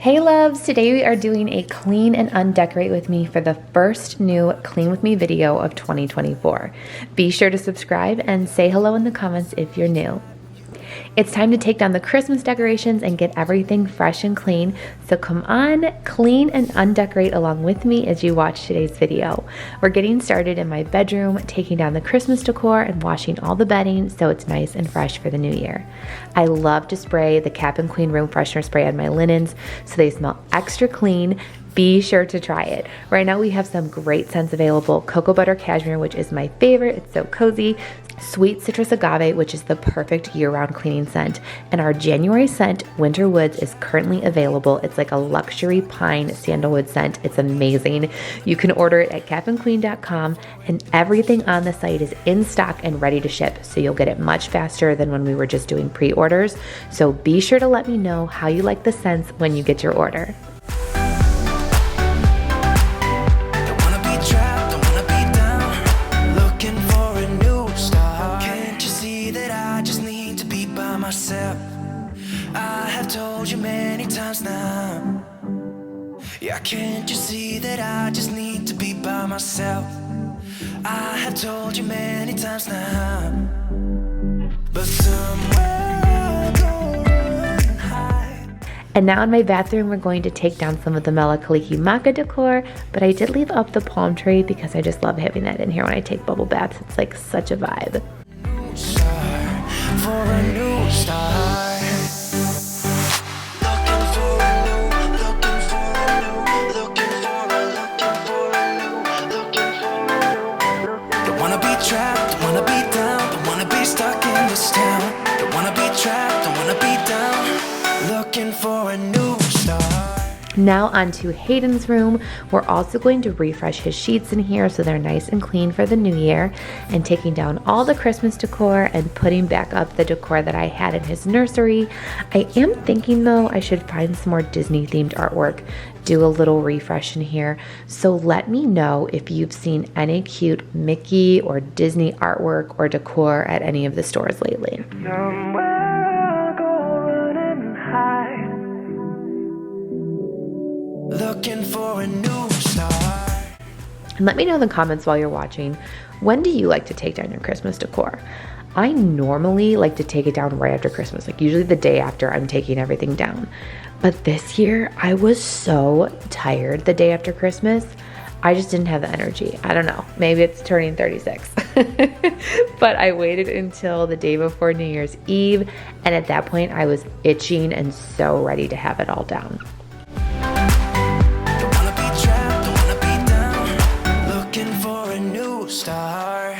Hey loves, today we are doing a clean and undecorate with me for the first new clean with me video of 2024. Be sure to subscribe and say hello in the comments if you're new. It's time to take down the Christmas decorations and get everything fresh and clean. So come on, clean and undecorate along with me as you watch today's video. We're getting started in my bedroom, taking down the Christmas decor and washing all the bedding so it's nice and fresh for the new year. I love to spray the Cap and Queen room freshener spray on my linens so they smell extra clean. Be sure to try it. Right now we have some great scents available. Cocoa Butter Cashmere, which is my favorite. It's so cozy. Sweet Citrus Agave, which is the perfect year-round cleaning scent. And our January scent, Winter Woods, is currently available. It's like a luxury pine sandalwood scent. It's amazing. You can order it at capandqueen.com and everything on the site is in stock and ready to ship. So you'll get it much faster than when we were just doing pre-orders. So be sure to let me know how you like the scents when you get your order. I have told you many times now. Yeah, can't you see that I just need to be by myself? I have told you many times now. But somewhere go and hide. And now in my bathroom, we're going to take down some of the Mela Kaliki Maca decor, but I did leave up the palm tree because I just love having that in here when I take bubble baths. It's like such a vibe. For a new start. Don't wanna be trapped, don't wanna be down, don't wanna be stuck in this town. Don't wanna be trapped, don't wanna be down, looking for a new start. Now onto Hayden's room. We're also going to refresh his sheets in here so they're nice and clean for the new year, and taking down all the Christmas decor and putting back up the decor that I had in his nursery. I am thinking though I should find some more Disney themed artwork, do a little refresh in here. So let me know if you've seen any cute Mickey or Disney artwork or decor at any of the stores lately. Looking for a new start. And let me know in the comments while you're watching, when do you like to take down your Christmas decor? I normally like to take it down right after Christmas, like usually the day after I'm taking everything down. But this year, I was so tired the day after Christmas. I just didn't have the energy. I don't know, maybe it's turning 36. But I waited until the day before New Year's Eve, and at that point I was itching and so ready to have it all down. Start.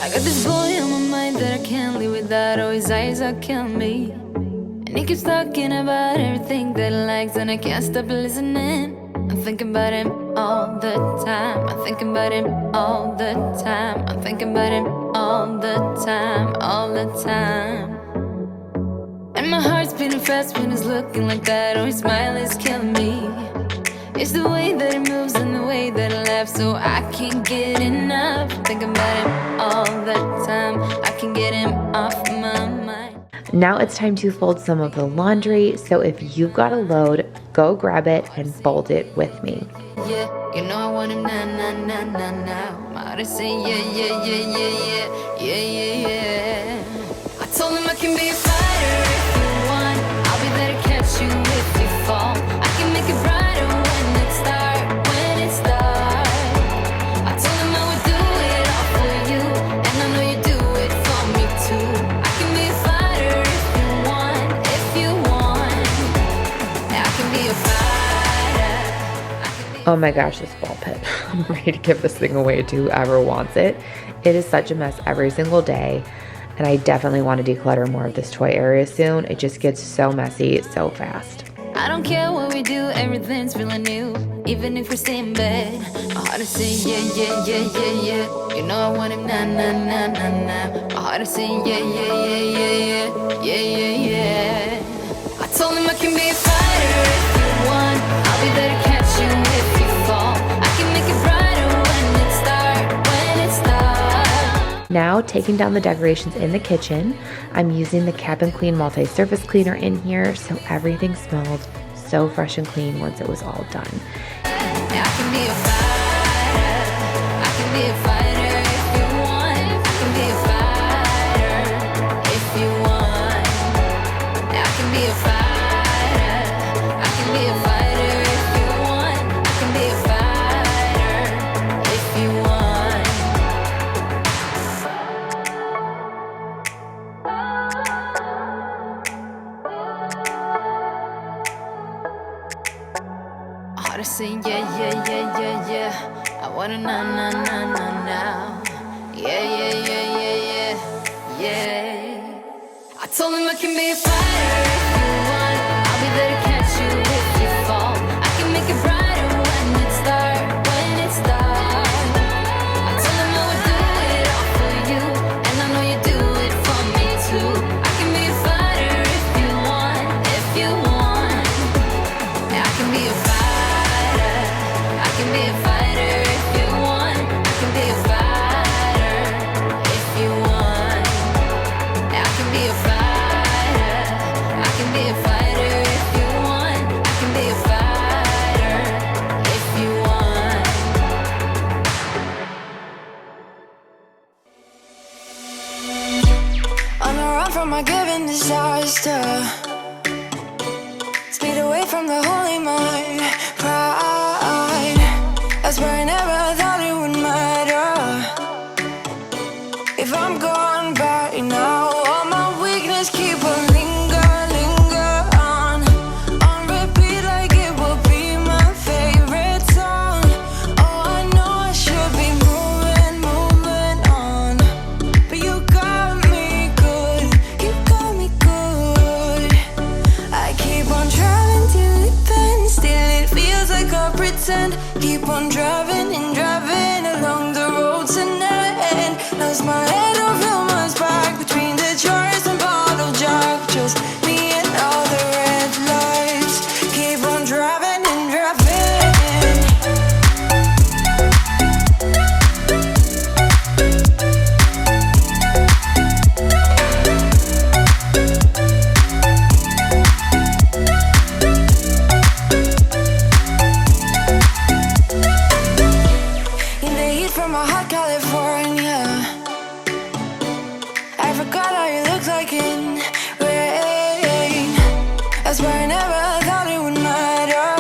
I got this boy on my mind that I can't live without. Oh, his eyes are killing me, and he keeps talking about everything that he likes, and I can't stop listening. I'm thinking about him all the time. I'm thinking about him all the time. I'm thinking about him all the time, all the time. And my heart's beating fast when he's looking like that. Oh, his smile is killing me. It's the way that he moves and the way that he laughs, so I can't get enough. Thinking about him all the time. I can get him off my mind. Now it's time to fold some of the laundry, so if you've got a load, go grab it and fold it with me. Yeah, you know I want him now, now, now, now, now. My heart is saying yeah, yeah, yeah, yeah, yeah, yeah, yeah, yeah. I told him I can be a fighter if you want. I'll be there to catch you if you fall. I can make it brighter when it starts, when it starts. I told him I would do it all for you, and I know you do it for me too. I can be a fighter if you want, if you want. I can be a fighter. Oh my gosh, this ball pit. I'm ready to give this thing away to whoever wants it. It is such a mess every single day. And I definitely want to declutter more of this toy area soon. It just gets so messy so fast. I don't care what we do, everything's feeling new. Even if we stay in bed, my heart is saying yeah, yeah, yeah, yeah, yeah. You know I want him now, now, now, now, now. My heart is saying yeah, yeah, yeah, yeah, yeah, yeah, yeah, yeah. I told him I can be a fighter if you want. I'll be there to catch you if you fall. I can make it brighter when it starts. Now taking down the decorations in the kitchen, I'm using the Cap and Clean multi-surface cleaner in here so everything smelled so fresh and clean once it was all done. I can be a fighter. I can be a fighter if you want. I can be a fighter if you want. I can be a fighter. I can be a fighter if you want. I can be a fighter if you want. Hard to say yeah, yeah, yeah, yeah, yeah. I wanna now. Yeah, yeah, yeah, yeah, yeah, yeah. I told him I can be a fighter if you want. I'll be there to catch you if you fall. I can make it brighter when it's dark, I told him I would do it all for you, and I know you do it for me too. I can be a fighter if you want, if you want. I can be a fighter. I can be a fighter if you want. I can be a fighter if you want. I can be a fighter. I can be a fighter if you want. I can be a fighter if you want. On the run from my given disaster, speed away from the holy mind, pride. That's where I never thought it would matter. If I'm gone by now, all my weakness keep on linger on repeat like it will be my favorite song. Oh, I know I should be moving on, but you got me good, you got me good. I keep on driving till it bends, still it feels like I pretend. Keep on driving along the road to never end. Lost my head over my back between the jars and bottle jack. Just me and all the red lights. Keep on driving. In the heat from my hot California, I forgot how you looked like in rain. That's why I never thought it would matter.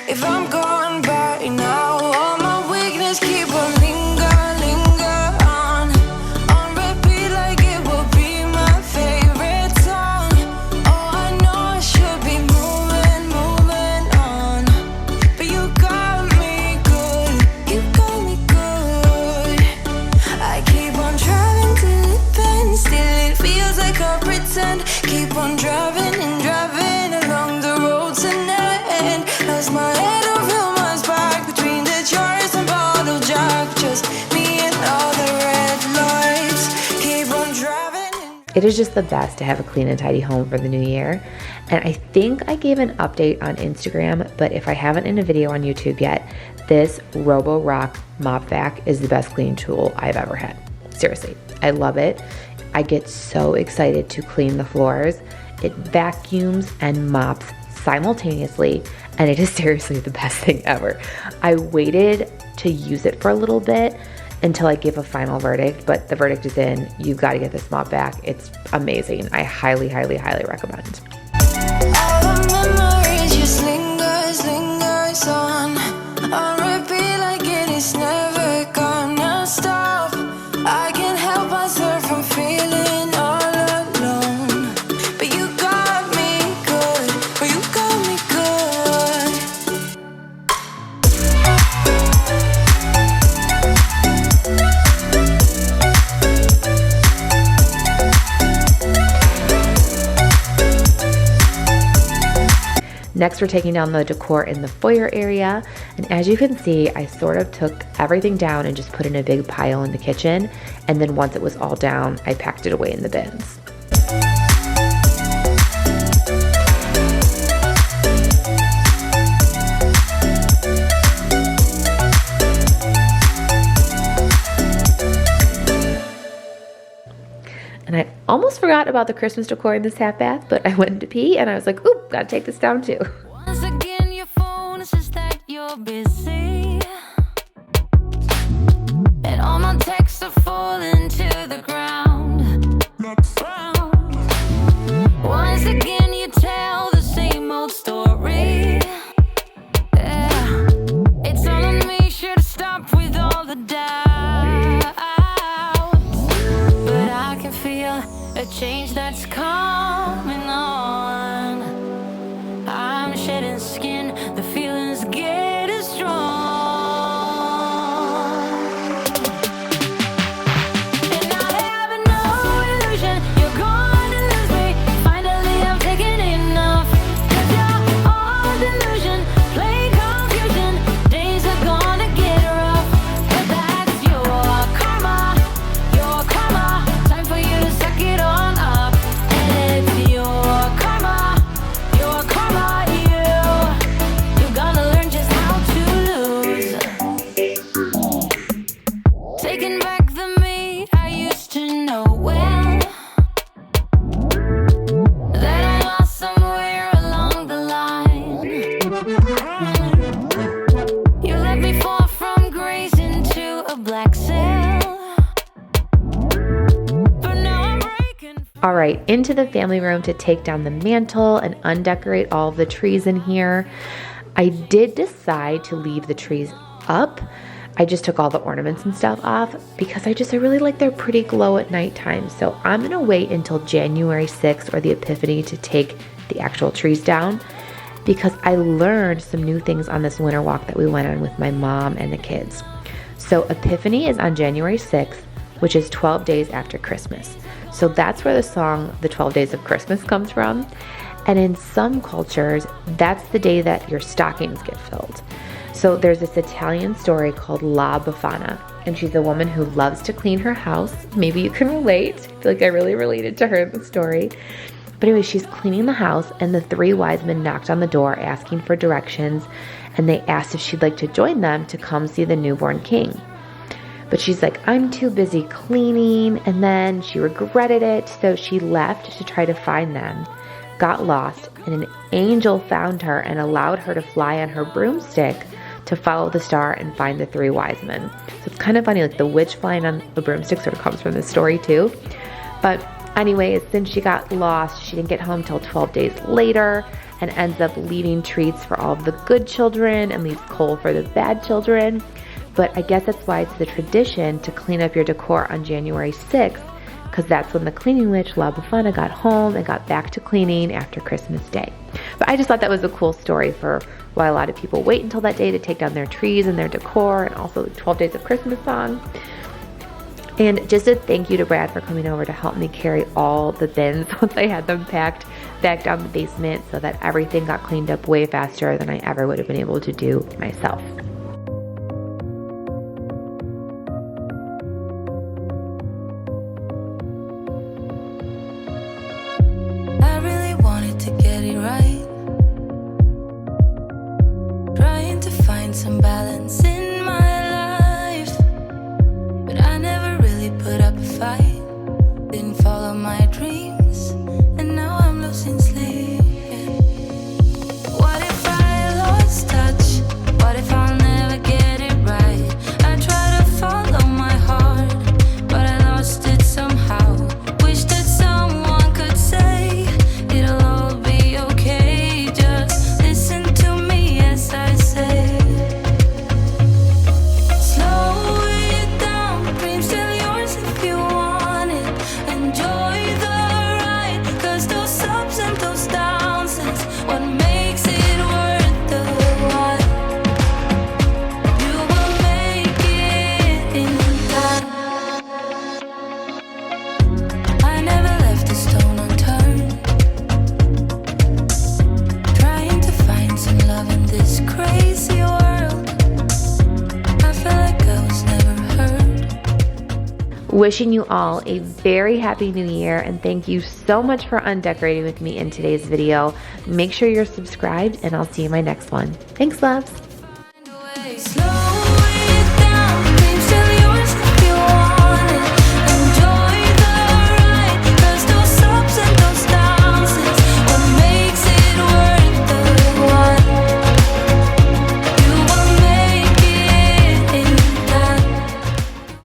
If I'm gone by now, all my weakness keep on linger on repeat like it will be my favorite song. Oh, I know I should be moving on, but you got me good, you got me good. I keep on driving till it bends, still it feels like I pretend. Keep on driving along the road to never end. Lost my head over my back between the jars and bottle jack. Just me and all the red lights. Keep on driving. It is just the best to have a clean and tidy home for the new year. And I think I gave an update on Instagram, but if I haven't in a video on YouTube yet, this Robo Rock mop vac is the best cleaning tool I've ever had. Seriously, I love it. I get so excited to clean the floors. It vacuums and mops simultaneously, and it is seriously the best thing ever. I waited to use it for a little bit until I give a final verdict, but the verdict is in. You've got to get this mop vac. It's amazing. I highly recommend. All the memories just lingers on repeat like it is never gonna stop. I can't help myself from feeling all alone, but you got me good, you got me good. Next, we're taking down the decor in the foyer area. And as you can see, I sort of took everything down and just put in a big pile in the kitchen. And then once it was all down, I packed it away in the bins. almost forgot about the Christmas decor in this half bath, but I went to pee and I was like, oop, gotta take this down too. Once again, your phone says that you're busy, and all my texts are falling to the ground. Once again, you tell the same old story. Yeah. It's all on me, should stop with all the doubts, but I can feel a change that's coming on. I'm shedding skin, the feelings getting strong. And I have no illusion you're going to lose me. Finally I'm taking enough, 'cause you're all delusion, plain confusion. Days are gonna get rough, but that's your karma, your karma. Time for you to suck it on up. And it's your karma, you're gonna learn just how to lose. Taking back the me I used to know well, that I lost somewhere along the line. You let me fall from grace into a black cell, but now I'm breaking. All right, into the family room to take down the mantle and undecorate all of the trees in here. I did decide to leave the trees up. I just took all the ornaments and stuff off because I really like their pretty glow at nighttime. So I'm gonna wait until January 6th or the Epiphany to take the actual trees down, because I learned some new things on this winter walk that we went on with my mom and the kids. So Epiphany is on January 6th, which is 12 days after Christmas. So that's where the song, The 12 Days of Christmas, comes from. And in some cultures, that's the day that your stockings get filled. So there's this Italian story called La Befana, and she's a woman who loves to clean her house. Maybe you can relate. I feel like I really related to her in the story. But anyway, she's cleaning the house, and the three wise men knocked on the door asking for directions, and they asked if she'd like to join them to come see the newborn king. But she's like, I'm too busy cleaning, and then she regretted it, so she left to try to find them, got lost, and an angel found her and allowed her to fly on her broomstick to follow the star and find the three wise men. So it's kind of funny, like the witch flying on the broomstick sort of comes from this story too. But anyways, since she got lost, she didn't get home till 12 days later and ends up leaving treats for all of the good children and leaves coal for the bad children. But I guess that's why it's the tradition to clean up your decor on January 6th, because that's when the cleaning witch, La Befana, got home and got back to cleaning after Christmas Day. But I just thought that was a cool story for why a lot of people wait until that day to take down their trees and their decor, and also the 12 Days of Christmas song. And just a thank you to Brad for coming over to help me carry all the bins once I had them packed back down the basement, so that everything got cleaned up way faster than I ever would have been able to do myself. I really wanted to get it right, trying to find some balance in my life, but I never really put up a fight, didn't follow my dreams, and now I'm losing sleep. What if I lost touch? What if I'll never get it right? I try to follow my heart, but I lost it somehow. Wish that someone could say it'll all be okay. Just listen to me as I say. Slow it down, dreams still yours if you want it. Enjoy the ride, 'cause those ups and those downs is what makes it worth the while. You will make it in time. I never left a stone unturned, trying to find some love in this crazy world. I feel like I was never heard. Wishing you all a very happy new year, and thank you so much for undecorating with me in today's video. Make sure you're subscribed, and I'll see you in my next one. Thanks, loves. Find a way slow.